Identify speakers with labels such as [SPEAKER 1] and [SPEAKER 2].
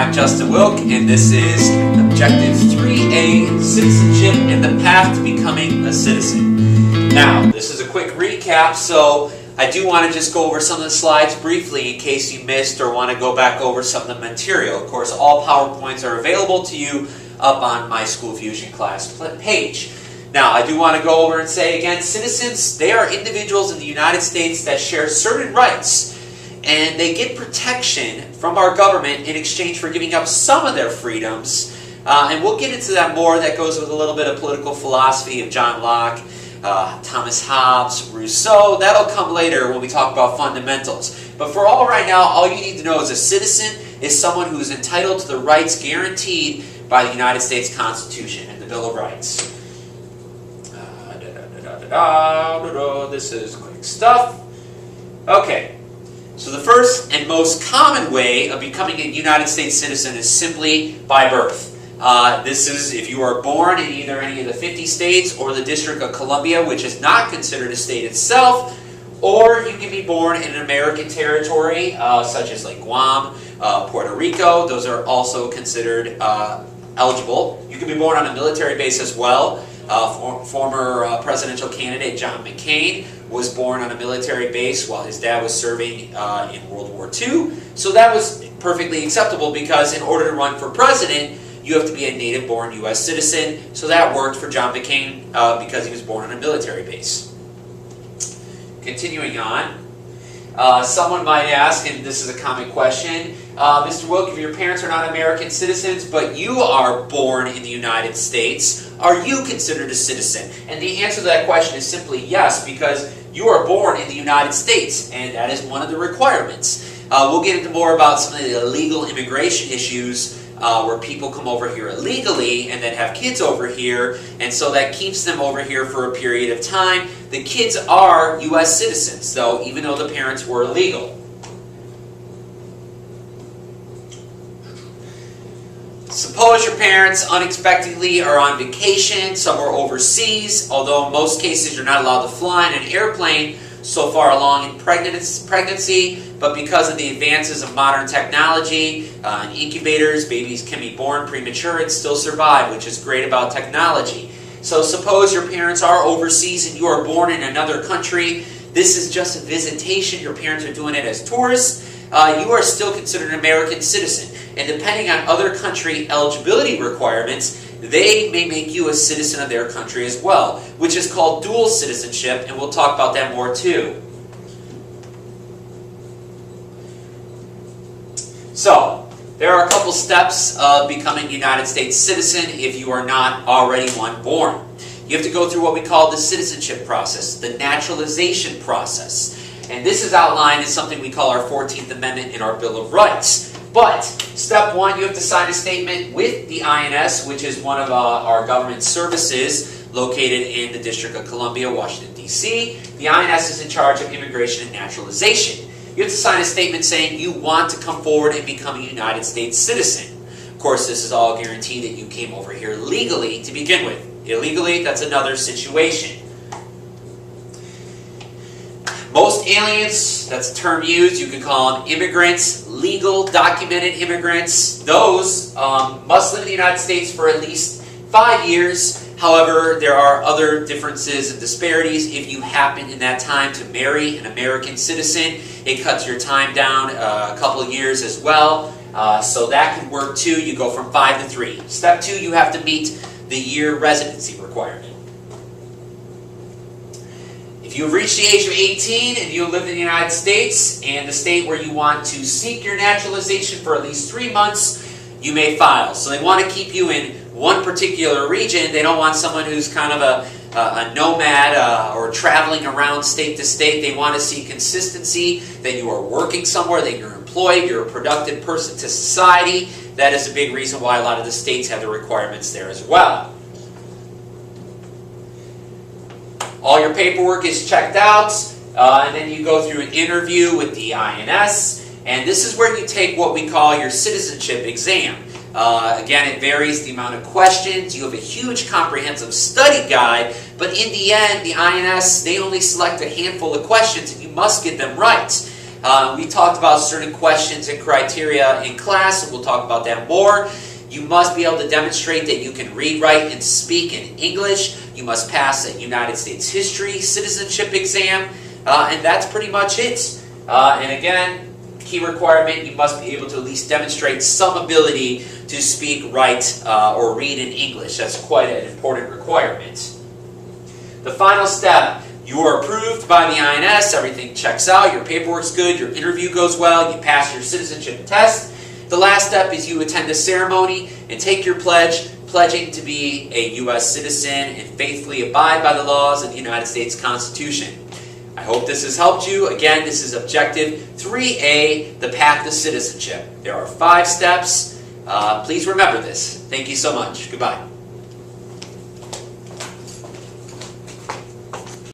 [SPEAKER 1] I'm Justin Wilk, and this is Objective 3A, Citizenship and the Path to Becoming a Citizen. Now, this is a quick recap, so I do want to just go over some of the slides briefly in case you missed or want to go back over some of the material. Of course, all PowerPoints are available to you up on my School Fusion class page. Now, I do want to go over and say again, citizens, they are individuals in the United States that share certain rights, and they get protection from our government in exchange for giving up some of their freedoms. And we'll get into that more. That goes with a little bit of political philosophy of John Locke, Thomas Hobbes, Rousseau. That'll come later when we talk about fundamentals. But for all right now, all you need to know is a citizen is someone who is entitled to the rights guaranteed by the United States Constitution and the Bill of Rights. This is quick stuff. Okay. So the first and most common way of becoming a United States citizen is simply by birth. This is if you are born in either any of the 50 states or the District of Columbia, which is not considered a state itself, or you can be born in an American territory, such as like Guam, Puerto Rico. Those are also considered eligible. You can be born on a military base as well. Former presidential candidate John McCain was born on a military base while his dad was serving in World War II. So that was perfectly acceptable because in order to run for president, you have to be a native-born U.S. citizen. So that worked for John McCain because he was born on a military base. Continuing on, someone might ask, and this is a common question, Mr. Wilk, if your parents are not American citizens, but you are born in the United States, are you considered a citizen? And the answer to that question is simply yes, because you are born in the United States, and that is one of the requirements. We'll get into more about some of the illegal immigration issues where people come over here illegally and then have kids over here, and so that keeps them over here for a period of time. The kids are U.S. citizens, though, even though the parents were illegal. Suppose your parents unexpectedly are on vacation somewhere overseas, although in most cases you're not allowed to fly in an airplane so far along in pregnancy, but because of the advances of modern technology and incubators, babies can be born premature and still survive, which is great about technology. So suppose your parents are overseas and you are born in another country. This is just a visitation. Your parents are doing it as tourists. You are still considered an American citizen. And depending on other country eligibility requirements, they may make you a citizen of their country as well, which is called dual citizenship, and we'll talk about that more too. So, there are a couple steps of becoming a United States citizen if you are not already one born. You have to go through what we call the citizenship process, the naturalization process. And this is outlined as something we call our 14th Amendment in our Bill of Rights. But, step one, you have to sign a statement with the INS, which is one of our government services located in the District of Columbia, Washington, D.C. The INS is in charge of immigration and naturalization. You have to sign a statement saying you want to come forward and become a United States citizen. Of course, this is all guaranteed that you came over here legally to begin with. Illegally, that's another situation. Most aliens, that's a term used, you can call them immigrants, legal, documented immigrants. Those must live in the United States for at least 5 years. However, there are other differences and disparities. If you happen in that time to marry an American citizen, it cuts your time down a couple of years as well. So that can work too. You go from 5 to 3. Step 2, you have to meet the year residency requirement. If you've reached the age of 18 and you live in the United States and the state where you want to seek your naturalization for at least 3 months, you may file. So they want to keep you in one particular region. They don't want someone who's kind of a nomad or traveling around state to state. They want to see consistency, that you are working somewhere, that you're employed, you're a productive person to society. That is a big reason why a lot of the states have the requirements there as well. All your paperwork is checked out, and then you go through an interview with the INS, and this is where you take what we call your citizenship exam. Again, it varies the amount of questions. You have a huge comprehensive study guide, but in the end, the INS, they only select a handful of questions, and you must get them right. We talked about certain questions and criteria in class, and we'll talk about that more. You must be able to demonstrate that you can read, write, and speak in English. You must pass a United States history citizenship exam, and that's pretty much it. And again, key requirement, you must be able to at least demonstrate some ability to speak, write, or read in English. That's quite an important requirement. The final step, you are approved by the INS, everything checks out, your paperwork's good, your interview goes well, you pass your citizenship test. The last step is you attend a ceremony and take your pledge, pledging to be a U.S. citizen and faithfully abide by the laws of the United States Constitution. I hope this has helped you. Again, this is Objective 3A, the path to citizenship. There are 5 steps. Please remember this. Thank you so much. Goodbye.